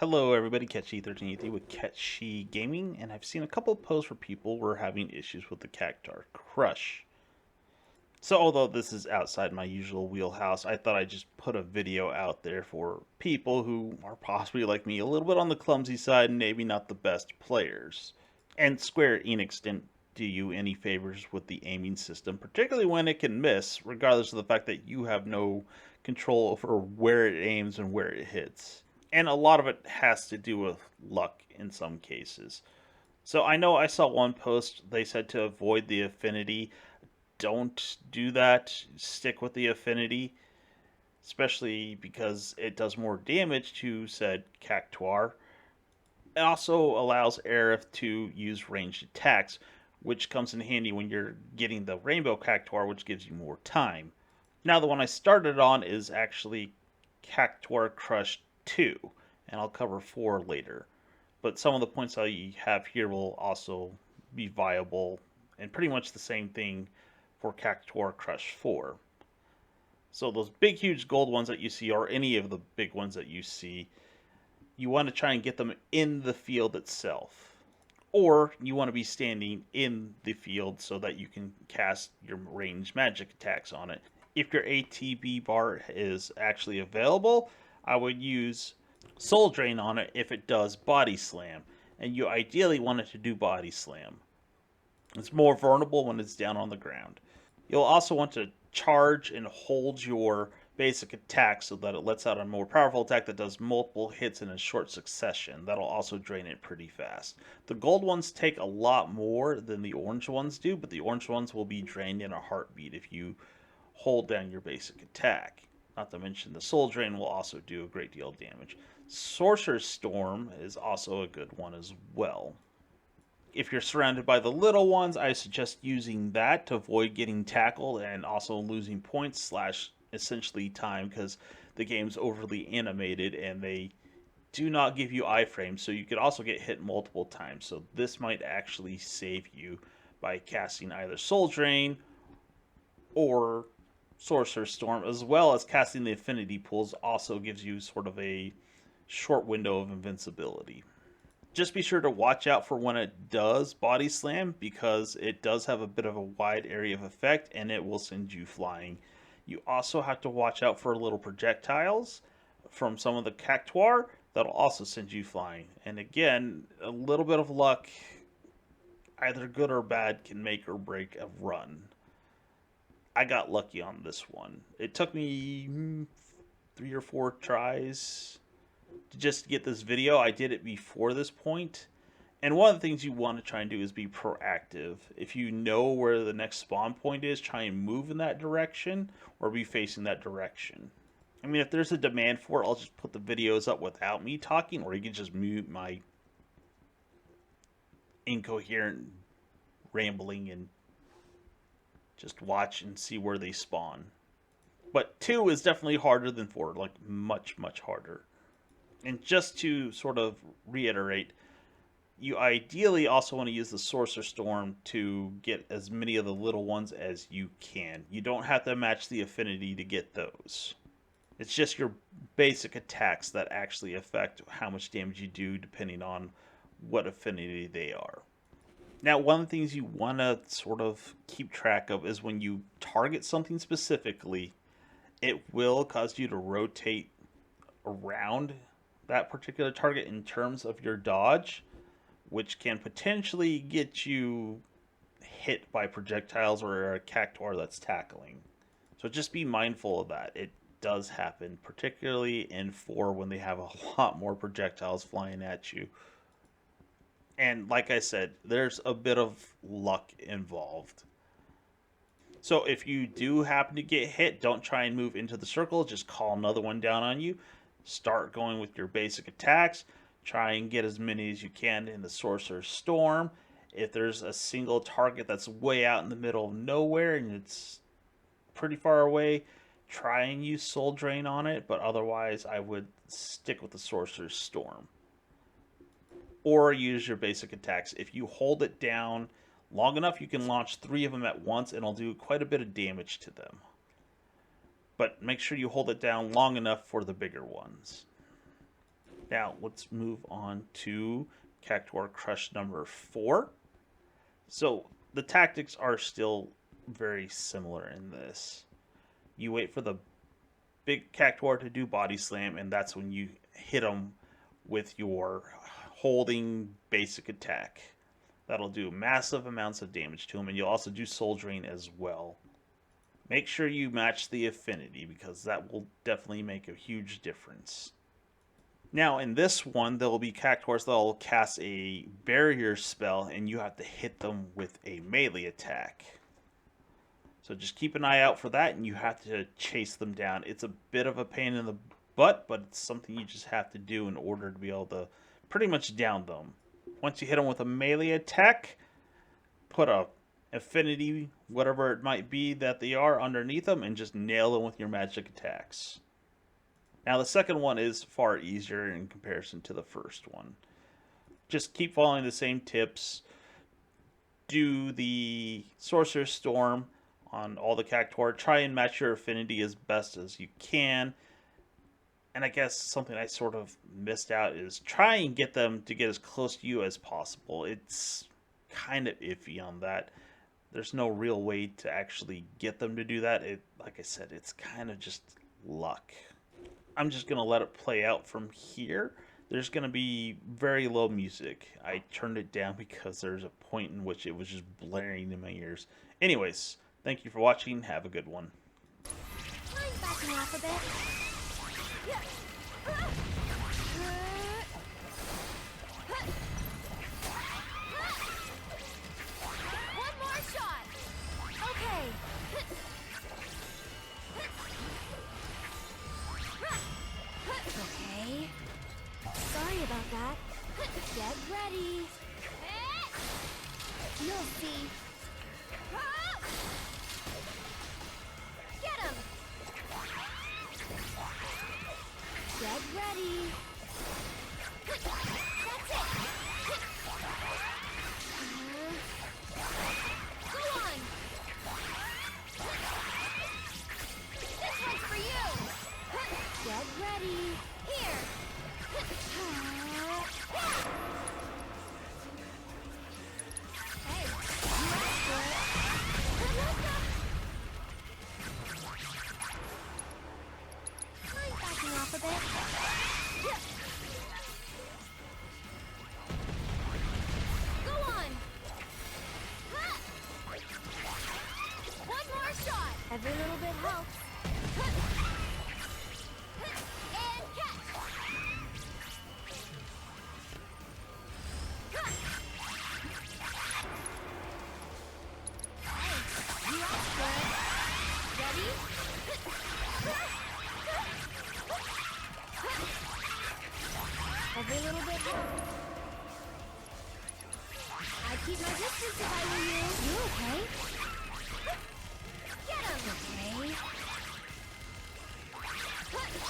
Hello everybody, Catchy1383 with Catchy Gaming, and I've seen a couple of posts where people were having issues with the Cactuar Crush. So although this is outside my usual wheelhouse, I thought I'd just put a video out there for people who are possibly like me, a little bit on the clumsy side and maybe not the best players. And Square Enix didn't do you any favors with the aiming system, particularly when it can miss, regardless of the fact that you have no control over where it aims and where it hits. And a lot of it has to do with luck in some cases. So I know I saw one post, they said to avoid the affinity. Don't do that. Stick with the affinity, especially because it does more damage to said Cactuar. It also allows Aerith to use ranged attacks, which comes in handy when you're getting the Rainbow Cactuar, which gives you more time. Now, the one I started on is actually Cactuar Crush 2, and I'll cover 4 later. But some of the points I have here will also be viable, and pretty much the same thing for Cactuar Crush 4. So those big, huge gold ones that you see, or any of the big ones that you see, you want to try and get them in the field itself. Or you want to be standing in the field so that you can cast your ranged magic attacks on it. If your ATB bar is actually available, I would use Soul Drain on it if it does Body Slam. And you ideally want it to do Body Slam. It's more vulnerable when it's down on the ground. You'll also want to charge and hold your basic attack so that it lets out a more powerful attack that does multiple hits in a short succession. That'll also drain it pretty fast. The gold ones take a lot more than the orange ones do, but the orange ones will be drained in a heartbeat if you hold down your basic attack. Not to mention the soul drain will also do a great deal of damage. Sorcerer's Storm is also a good one as well. If you're surrounded by the little ones, I suggest using that to avoid getting tackled and also losing points slash essentially time, because the game's overly animated and they do not give you iframes, so you could also get hit multiple times. So this might actually save you by casting either Soul Drain or Sorcerer's Storm, as well as casting the Affinity Pools also gives you sort of a short window of invincibility. Just be sure to watch out for when it does Body Slam, because it does have a bit of a wide area of effect and it will send you flying. You also have to watch out for little projectiles from some of the Cactuar that'll also send you flying. And again, a little bit of luck, either good or bad, can make or break a run. I got lucky on this one. It took me 3 or 4 tries to just get this video. I did it before this point. And one of the things you want to try and do is be proactive. If you know where the next spawn point is, try and move in that direction or be facing that direction. I mean, if there's a demand for it, I'll just put the videos up without me talking, or you can just mute my incoherent rambling and just watch and see where they spawn. But 2 is definitely harder than 4, like much, much harder. And just to sort of reiterate, you ideally also want to use the Sorcerer Storm to get as many of the little ones as you can. You don't have to match the affinity to get those. It's just your basic attacks that actually affect how much damage you do depending on what affinity they are. Now, one of the things you want to sort of keep track of is when you target something specifically, it will cause you to rotate around that particular target in terms of your dodge, which can potentially get you hit by projectiles or a Cactuar that's tackling. So just be mindful of that. It does happen, particularly in 4 when they have a lot more projectiles flying at you. And like I said, there's a bit of luck involved. So if you do happen to get hit, don't try and move into the circle. Just call another one down on you. Start going with your basic attacks. Try and get as many as you can in the Sorcerer's Storm. If there's a single target that's way out in the middle of nowhere and it's pretty far away, try and use Soul Drain on it. But otherwise, I would stick with the Sorcerer's Storm. Or use your basic attacks. If you hold it down long enough, you can launch 3 of them at once and it'll do quite a bit of damage to them. But make sure you hold it down long enough for the bigger ones. Now let's move on to Cactuar Crush number 4. So the tactics are still very similar in this. You wait for the big Cactuar to do body slam, and that's when you hit him with your holding basic attack. That'll do massive amounts of damage to him, and you'll also do soul drain as well. Make sure you match the affinity because that will definitely make a huge difference. Now in this one, there will be Cactuars that will cast a barrier spell, and you have to hit them with a melee attack. So just keep an eye out for that, and you have to chase them down. It's a bit of a pain in the butt, but it's something you just have to do in order to be able to pretty much down them. Once you hit them with a melee attack, put a affinity, whatever it might be that they are, underneath them, and just nail them with your magic attacks. Now the second one is far easier in comparison to the first one. Just keep following the same tips. Do the Sorcerer's Storm on all the Cactuar. Try and match your affinity as best as you can. And I guess something I sort of missed out is try and get them to get as close to you as possible. It's kind of iffy on that. There's no real way to actually get them to do that. Like I said, it's kind of just luck. I'm just going to let it play out from here. There's going to be very low music. I turned it down because there's a point in which it was just blaring in my ears. Anyways, thank you for watching. Have a good one. Mind backing off a bit? One more shot. Okay. Okay. Sorry about that. Get ready. You'll see. Get him! Get ready. That's it. Go on. This one's for you. Get ready. Here. Hey, you asked for it. Mind backing off a bit? Go on. One more shot. Every little bit helps. And catch. Hey, you asked for it. Ready? Every little bit helps. I'd keep my distance if I were you. You okay? Get him! Okay.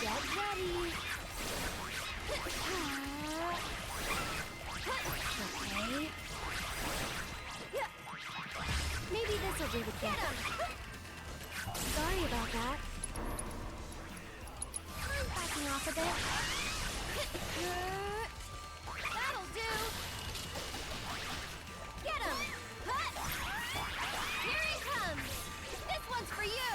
Get ready. Okay. Maybe this'll do the trick. Sorry about that. I'm backing off a bit. That'll do. Get him. Here he comes. This one's for you.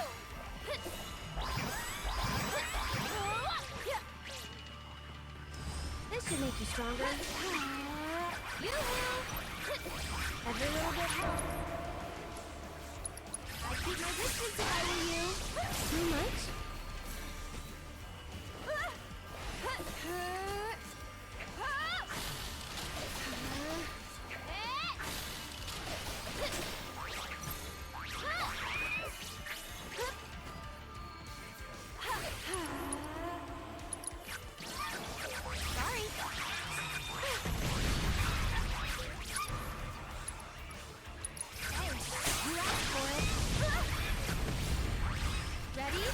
This should make you stronger. Every little bit helps. I'd keep my distance if I were you. Too much? Ready?